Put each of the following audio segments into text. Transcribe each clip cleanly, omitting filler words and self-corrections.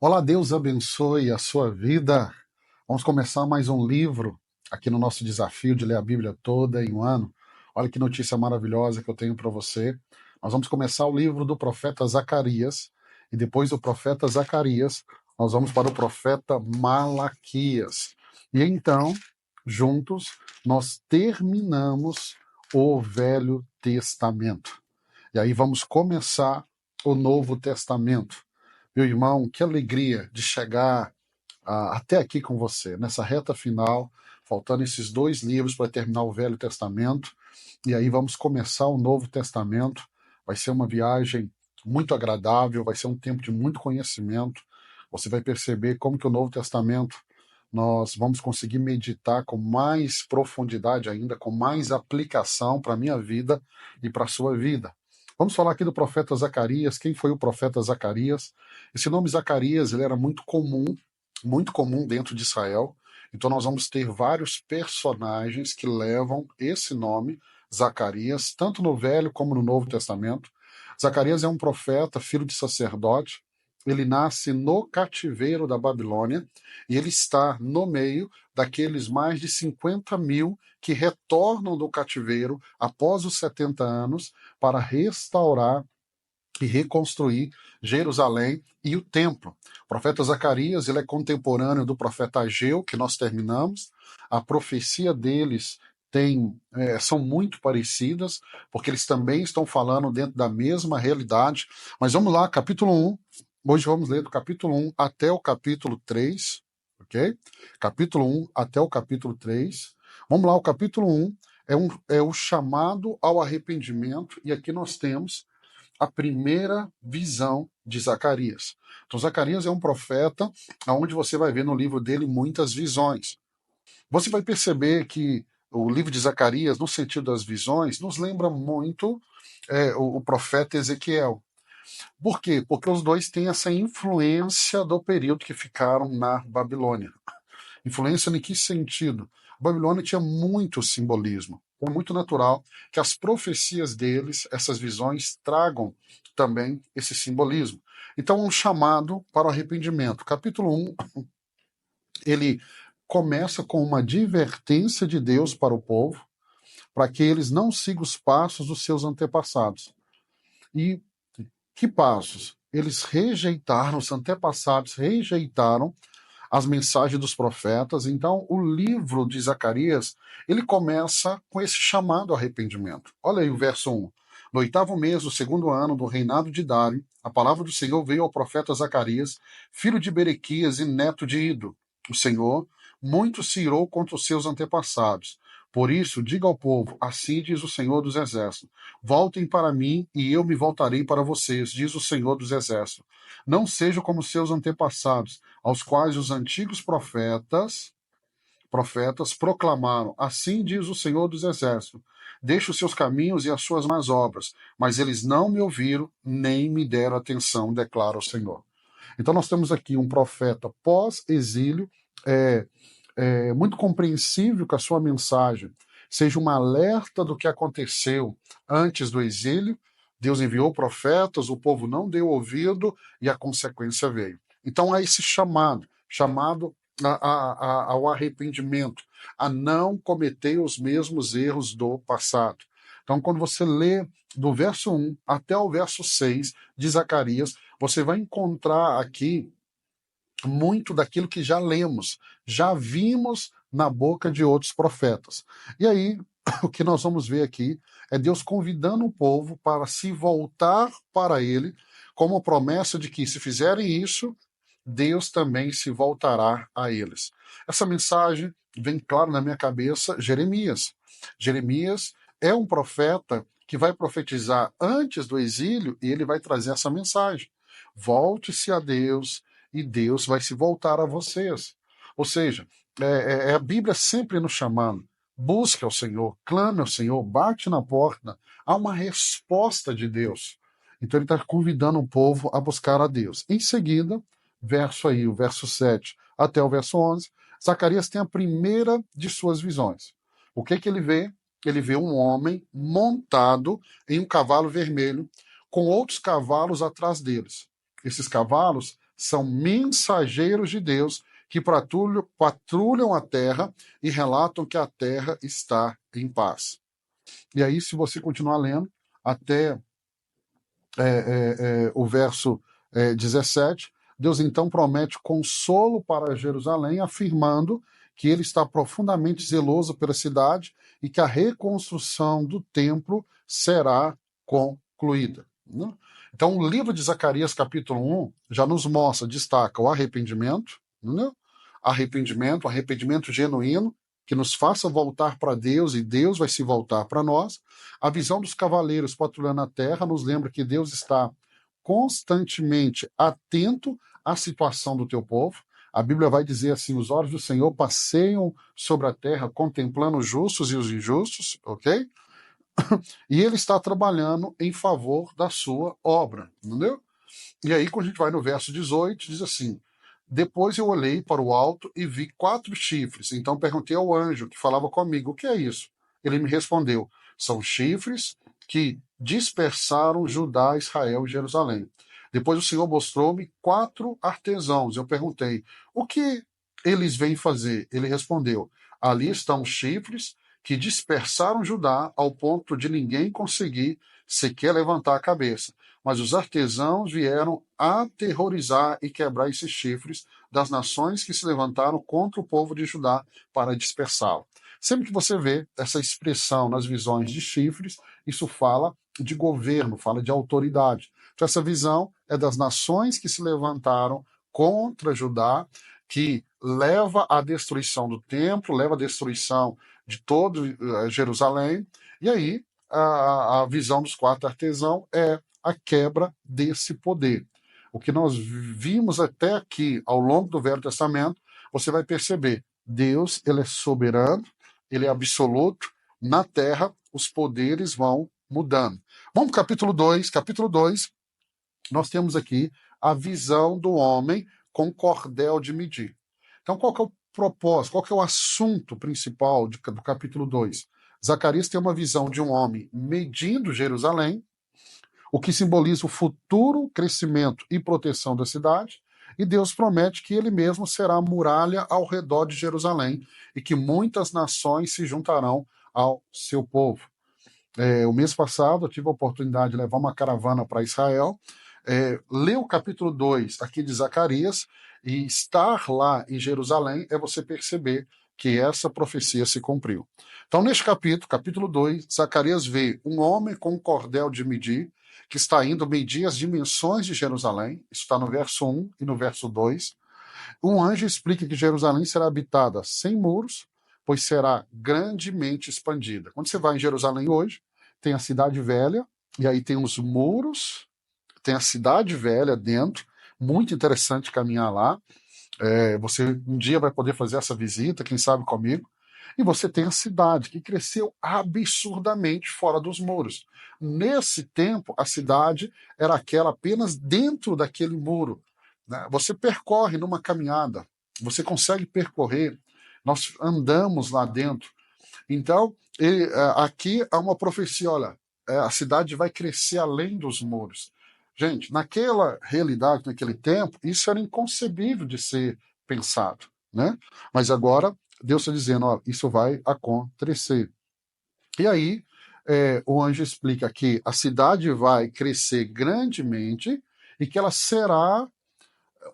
Olá, Deus abençoe a sua vida. Vamos começar mais um livro aqui no nosso desafio de ler a Bíblia toda em um ano. Olha que notícia maravilhosa que eu tenho para você. Nós vamos começar o livro do profeta Zacarias e depois do profeta Zacarias, nós vamos para o profeta Malaquias. E então, juntos, nós terminamos o Velho Testamento. E aí vamos começar o Novo Testamento. Meu irmão, que alegria de chegar até aqui com você, nessa reta final, faltando esses dois livros para terminar o Velho Testamento, e aí vamos começar o Novo Testamento. Vai ser uma viagem muito agradável, vai ser um tempo de muito conhecimento. Você vai perceber como que o Novo Testamento nós vamos conseguir meditar com mais profundidade ainda, com mais aplicação para a minha vida e para a sua vida. Vamos falar aqui do profeta Zacarias. Quem foi o profeta Zacarias? Esse nome Zacarias ele era muito comum dentro de Israel. Então nós vamos ter vários personagens que levam esse nome, Zacarias, tanto no Velho como no Novo Testamento. Zacarias é um profeta, filho de sacerdote. Ele nasce no cativeiro da Babilônia e ele está no meio daqueles mais de 50 mil que retornam do cativeiro após os 70 anos para restaurar e reconstruir Jerusalém e o templo. O profeta Zacarias ele é contemporâneo do profeta Ageu, que nós terminamos. A profecia deles são muito parecidas, porque eles também estão falando dentro da mesma realidade. Mas vamos lá, capítulo 1. Hoje vamos ler do capítulo 1 até o capítulo 3, ok? Capítulo 1 até o capítulo 3. Vamos lá, o capítulo 1 é o chamado ao arrependimento, e aqui nós temos a primeira visão de Zacarias. Então, Zacarias é um profeta, onde você vai ver no livro dele muitas visões. Você vai perceber que o livro de Zacarias, no sentido das visões, nos lembra muito o profeta Ezequiel. Por quê? Porque os dois têm essa influência do período que ficaram na Babilônia. Influência em que sentido? A Babilônia tinha muito simbolismo. É muito natural que as profecias deles, essas visões, tragam também esse simbolismo. Então, um chamado para o arrependimento. Capítulo 1, ele começa com uma advertência de Deus para o povo, para que eles não sigam os passos dos seus antepassados. E que passos? Eles rejeitaram, os antepassados rejeitaram as mensagens dos profetas. Então, o livro de Zacarias, ele começa com esse chamado ao arrependimento. Olha aí o verso 1. No 8º mês do 2º ano do reinado de Dário, a palavra do Senhor veio ao profeta Zacarias, filho de Berequias e neto de Ido. O Senhor muito se irou contra os seus antepassados. Por isso, diga ao povo, assim diz o Senhor dos Exércitos, voltem para mim e eu me voltarei para vocês, diz o Senhor dos Exércitos. Não sejam como seus antepassados, aos quais os antigos profetas proclamaram, assim diz o Senhor dos Exércitos, deixe os seus caminhos e as suas más obras, mas eles não me ouviram, nem me deram atenção, declara o Senhor. Então nós temos aqui um profeta pós-exílio, muito compreensível que a sua mensagem seja um alerta do que aconteceu antes do exílio. Deus enviou profetas, o povo não deu ouvido e a consequência veio. Então há esse chamado ao arrependimento, a não cometer os mesmos erros do passado. Então, quando você lê do verso 1 até o verso 6 de Zacarias, você vai encontrar aqui muito daquilo que já lemos, já vimos na boca de outros profetas. E aí, o que nós vamos ver aqui é Deus convidando o povo para se voltar para ele, como a promessa de que, se fizerem isso, Deus também se voltará a eles. Essa mensagem vem claro na minha cabeça, Jeremias. Jeremias é um profeta que vai profetizar antes do exílio e ele vai trazer essa mensagem. Volte-se a Deus e Deus vai se voltar a vocês. Ou seja, a Bíblia sempre nos chamando. Busque ao Senhor, clame ao Senhor, bate na porta. Há uma resposta de Deus. Então ele está convidando o povo a buscar a Deus. Em seguida, o verso 7 até o verso 11, Zacarias tem a primeira de suas visões. O que ele vê? Ele vê um homem montado em um cavalo vermelho, com outros cavalos atrás deles. Esses cavalos são mensageiros de Deus que patrulham a terra e relatam que a terra está em paz. E aí, se você continuar lendo até o verso 17, Deus então promete consolo para Jerusalém, afirmando que ele está profundamente zeloso pela cidade e que a reconstrução do templo será concluída. Né? Então, o livro de Zacarias, capítulo 1, já nos mostra, destaca o arrependimento, né? Arrependimento genuíno, que nos faça voltar para Deus e Deus vai se voltar para nós. A visão dos cavaleiros patrulhando a terra nos lembra que Deus está constantemente atento à situação do teu povo. A Bíblia vai dizer assim: os olhos do Senhor passeiam sobre a terra, contemplando os justos e os injustos, ok? E ele está trabalhando em favor da sua obra, entendeu? E aí, quando a gente vai no verso 18, diz assim: depois eu olhei para o alto e vi 4 chifres. Então perguntei ao anjo que falava comigo: o que é isso? Ele me respondeu: são chifres que dispersaram Judá, Israel e Jerusalém. Depois o Senhor mostrou-me 4 artesãos. Eu perguntei: o que eles vêm fazer? Ele respondeu: ali estão os chifres que dispersaram Judá ao ponto de ninguém conseguir sequer levantar a cabeça. Mas os artesãos vieram aterrorizar e quebrar esses chifres das nações que se levantaram contra o povo de Judá para dispersá-lo. Sempre que você vê essa expressão nas visões de chifres, isso fala de governo, fala de autoridade. Então, essa visão é das nações que se levantaram contra Judá, que leva à destruição do templo, leva à destruição de todo Jerusalém. E aí, a visão dos 4 artesãos é a quebra desse poder. O que nós vimos até aqui ao longo do Velho Testamento, você vai perceber, Deus, ele é soberano, ele é absoluto, na terra os poderes vão mudando. Vamos para o capítulo 2. Capítulo 2, nós temos aqui a visão do homem com cordel de medir. Então, qual que é o propósito, qual que é o assunto principal do capítulo 2? Zacarias tem uma visão de um homem medindo Jerusalém, o que simboliza o futuro crescimento e proteção da cidade, e Deus promete que ele mesmo será a muralha ao redor de Jerusalém e que muitas nações se juntarão ao seu povo. O mês passado eu tive a oportunidade de levar uma caravana para Israel, ler o capítulo 2 aqui de Zacarias e estar lá em Jerusalém é você perceber que essa profecia se cumpriu. Então, neste capítulo 2, Zacarias vê um homem com um cordel de medir, que está indo medir as dimensões de Jerusalém, isso está no verso 1 e no verso 2. Um anjo explica que Jerusalém será habitada sem muros, pois será grandemente expandida. Quando você vai em Jerusalém hoje, tem a cidade velha, e aí tem os muros, tem a cidade velha dentro, muito interessante caminhar lá. Você um dia vai poder fazer essa visita, quem sabe comigo. E você tem a cidade, que cresceu absurdamente fora dos muros. Nesse tempo, a cidade era aquela apenas dentro daquele muro. Né? Você percorre numa caminhada, você consegue percorrer, nós andamos lá dentro. Então, aqui há uma profecia, olha, a cidade vai crescer além dos muros. Gente, naquela realidade, naquele tempo, isso era inconcebível de ser pensado, né? Mas agora Deus está dizendo, ó, isso vai acontecer. E aí o anjo explica que a cidade vai crescer grandemente e que ela será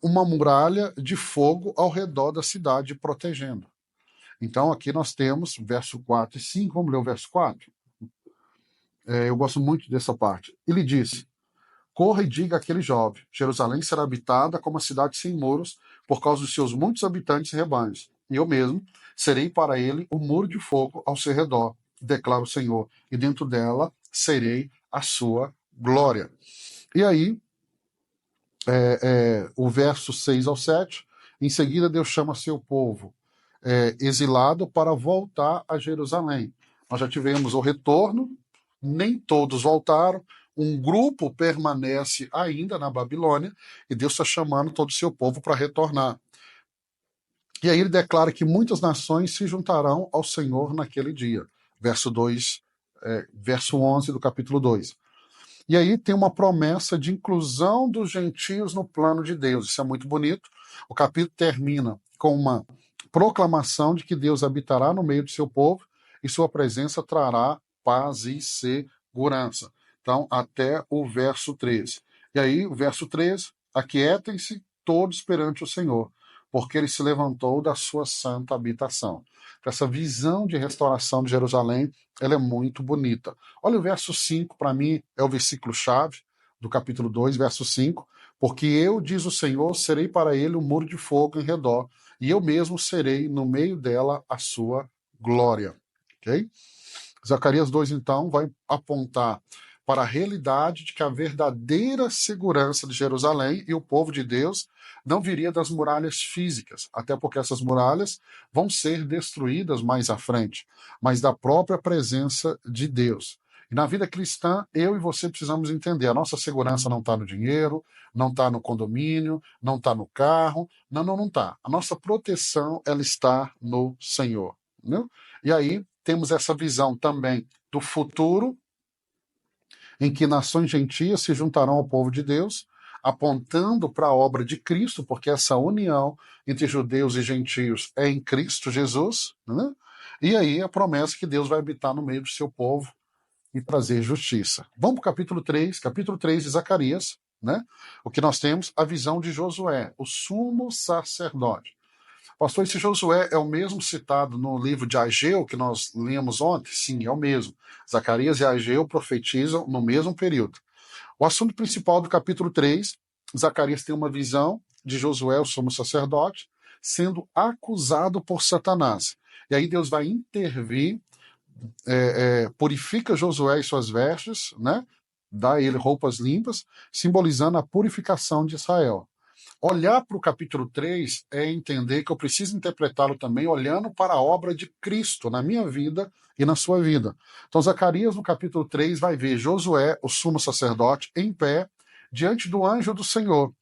uma muralha de fogo ao redor da cidade, protegendo. Então aqui nós temos verso 4 e 5, vamos ler o verso 4? Eu gosto muito dessa parte. Ele disse: corra e diga àquele jovem, Jerusalém será habitada como uma cidade sem muros, por causa dos seus muitos habitantes e rebanhos. E eu mesmo serei para ele um muro de fogo ao seu redor, declara o Senhor, e dentro dela serei a sua glória. E aí, o verso 6 ao 7, em seguida Deus chama seu povo exilado para voltar a Jerusalém. Nós já tivemos o retorno, nem todos voltaram, um grupo permanece ainda na Babilônia, e Deus está chamando todo o seu povo para retornar. E aí ele declara que muitas nações se juntarão ao Senhor naquele dia. Verso 2, verso 11 do capítulo 2. E aí tem uma promessa de inclusão dos gentios no plano de Deus. Isso é muito bonito. O capítulo termina com uma proclamação de que Deus habitará no meio do seu povo e sua presença trará paz e segurança. Então, até o verso 13. E aí, o verso 13, aquietem-se todos perante o Senhor, porque ele se levantou da sua santa habitação. Essa visão de restauração de Jerusalém, ela é muito bonita. Olha o verso 5, para mim é o versículo-chave do capítulo 2, verso 5. Porque eu, diz o Senhor, serei para ele um muro de fogo em redor, e eu mesmo serei no meio dela a sua glória. Ok? Zacarias 2, então, vai apontar para a realidade de que a verdadeira segurança de Jerusalém e o povo de Deus não viria das muralhas físicas, até porque essas muralhas vão ser destruídas mais à frente, mas da própria presença de Deus. E na vida cristã, eu e você precisamos entender, a nossa segurança não está no dinheiro, não está no condomínio, não está no carro, não está. A nossa proteção, ela está no Senhor. Né? E aí, temos essa visão também do futuro, em que nações gentias se juntarão ao povo de Deus, apontando para a obra de Cristo, porque essa união entre judeus e gentios é em Cristo Jesus, né? E aí a promessa que Deus vai habitar no meio do seu povo e trazer justiça. Vamos para o capítulo 3 de Zacarias, né? O que nós temos? A visão de Josué, o sumo sacerdote. Pastor, esse Josué é o mesmo citado no livro de Ageu, que nós lemos ontem? Sim, é o mesmo. Zacarias e Ageu profetizam no mesmo período. O assunto principal do capítulo 3, Zacarias tem uma visão de Josué, o sumo sacerdote, sendo acusado por Satanás. E aí Deus vai intervir, purifica Josué e suas vestes, né? Dá a ele roupas limpas, simbolizando a purificação de Israel. Olhar para o capítulo 3 é entender que eu preciso interpretá-lo também olhando para a obra de Cristo na minha vida e na sua vida. Então, Zacarias, no capítulo 3, vai ver Josué, o sumo sacerdote, em pé, diante do anjo do Senhor,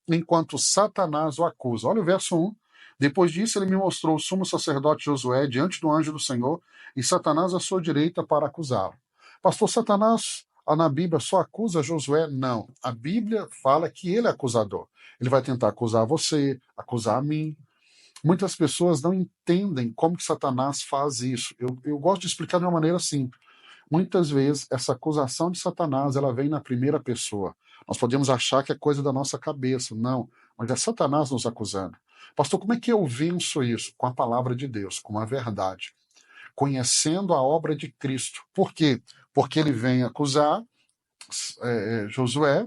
enquanto Satanás o acusa. Olha o verso 1. Depois disso, ele me mostrou o sumo sacerdote Josué diante do anjo do Senhor e Satanás à sua direita para acusá-lo. Pastor, Satanás na Bíblia só acusa Josué? Não. A Bíblia fala que ele é acusador. Ele vai tentar acusar você, acusar a mim. Muitas pessoas não entendem como que Satanás faz isso. Eu gosto de explicar de uma maneira simples. Muitas vezes, essa acusação de Satanás, ela vem na primeira pessoa. Nós podemos achar que é coisa da nossa cabeça. Não, mas é Satanás nos acusando. Pastor, como é que eu venço isso? Com a palavra de Deus, com a verdade. Conhecendo a obra de Cristo. Por quê? Porque ele vem acusar Josué,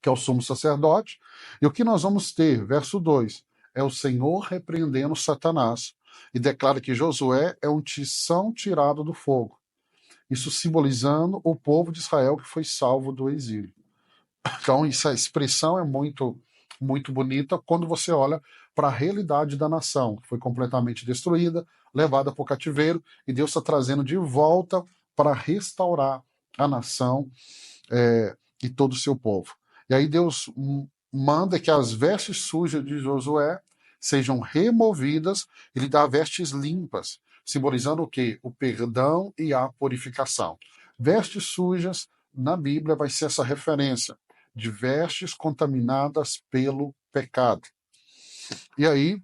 que é o sumo sacerdote, e o que nós vamos ter, verso 2, é o Senhor repreendendo Satanás, e declara que Josué é um tição tirado do fogo. Isso simbolizando o povo de Israel que foi salvo do exílio. Então, essa expressão é muito, muito bonita quando você olha para a realidade da nação, que foi completamente destruída, levada para o cativeiro, e Deus está trazendo de volta para restaurar a nação e todo o seu povo. E aí Deus manda que as vestes sujas de Josué sejam removidas e lhe dá vestes limpas, simbolizando o quê? O perdão e a purificação. Vestes sujas, na Bíblia, vai ser essa referência de vestes contaminadas pelo pecado. E aí,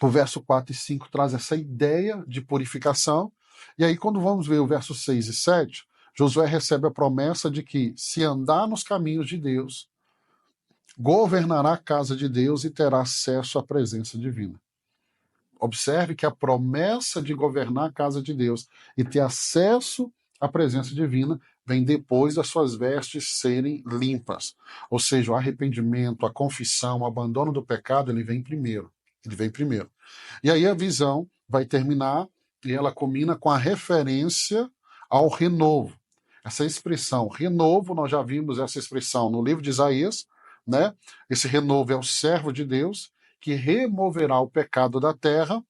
o verso 4 e 5 traz essa ideia de purificação. E aí, quando vamos ver o verso 6 e 7, Josué recebe a promessa de que, se andar nos caminhos de Deus, governará a casa de Deus e terá acesso à presença divina. Observe que a promessa de governar a casa de Deus e ter acesso à presença divina vem depois das suas vestes serem limpas. Ou seja, o arrependimento, a confissão, o abandono do pecado, ele vem primeiro. Ele vem primeiro. E aí a visão vai terminar e ela combina com a referência ao renovo. Essa expressão, renovo, nós já vimos essa expressão no livro de Isaías, né? Esse renovo é o servo de Deus que removerá o pecado da terra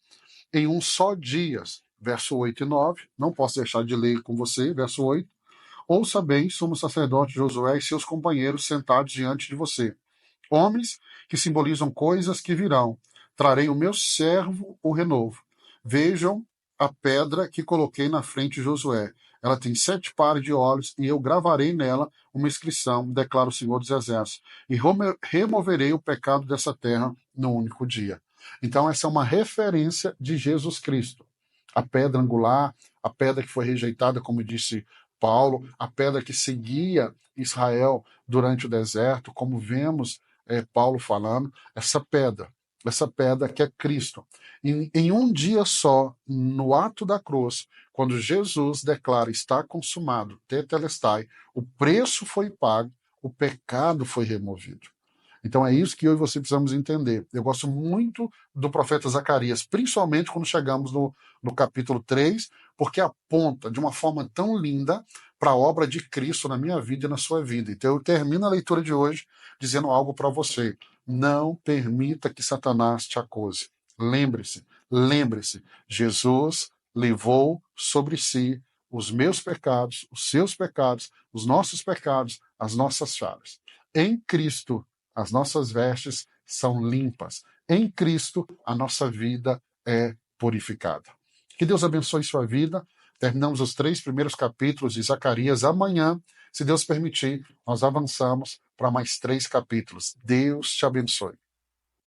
em um só dia. Verso 8 e 9, não posso deixar de ler com você, verso 8. Ouça bem, sumo sacerdote Josué e seus companheiros sentados diante de você. Homens que simbolizam coisas que virão. Trarei o meu servo, o renovo. Vejam a pedra que coloquei na frente de Josué. ela tem 7 pares de olhos, e eu gravarei nela uma inscrição, declara o Senhor dos Exércitos, e removerei o pecado dessa terra no único dia. Então, essa é uma referência de Jesus Cristo. A pedra angular, a pedra que foi rejeitada, como disse Paulo, a pedra que seguia Israel durante o deserto, como vemos Paulo falando, essa pedra que é Cristo. Em um dia só, no ato da cruz, quando Jesus declara está consumado, tetelestai, o preço foi pago, o pecado foi removido. Então é isso que eu e você precisamos entender. Eu gosto muito do profeta Zacarias, principalmente quando chegamos no capítulo 3, porque aponta de uma forma tão linda para a obra de Cristo na minha vida e na sua vida. Então eu termino a leitura de hoje dizendo algo para você. Não permita que Satanás te acuse. Lembre-se, Jesus levou sobre si os meus pecados, os seus pecados, os nossos pecados, as nossas falhas. Em Cristo, as nossas vestes são limpas. Em Cristo, a nossa vida é purificada. Que Deus abençoe sua vida. Terminamos os 3 primeiros capítulos de Zacarias. Amanhã, se Deus permitir, nós avançamos para mais 3 capítulos. Deus te abençoe.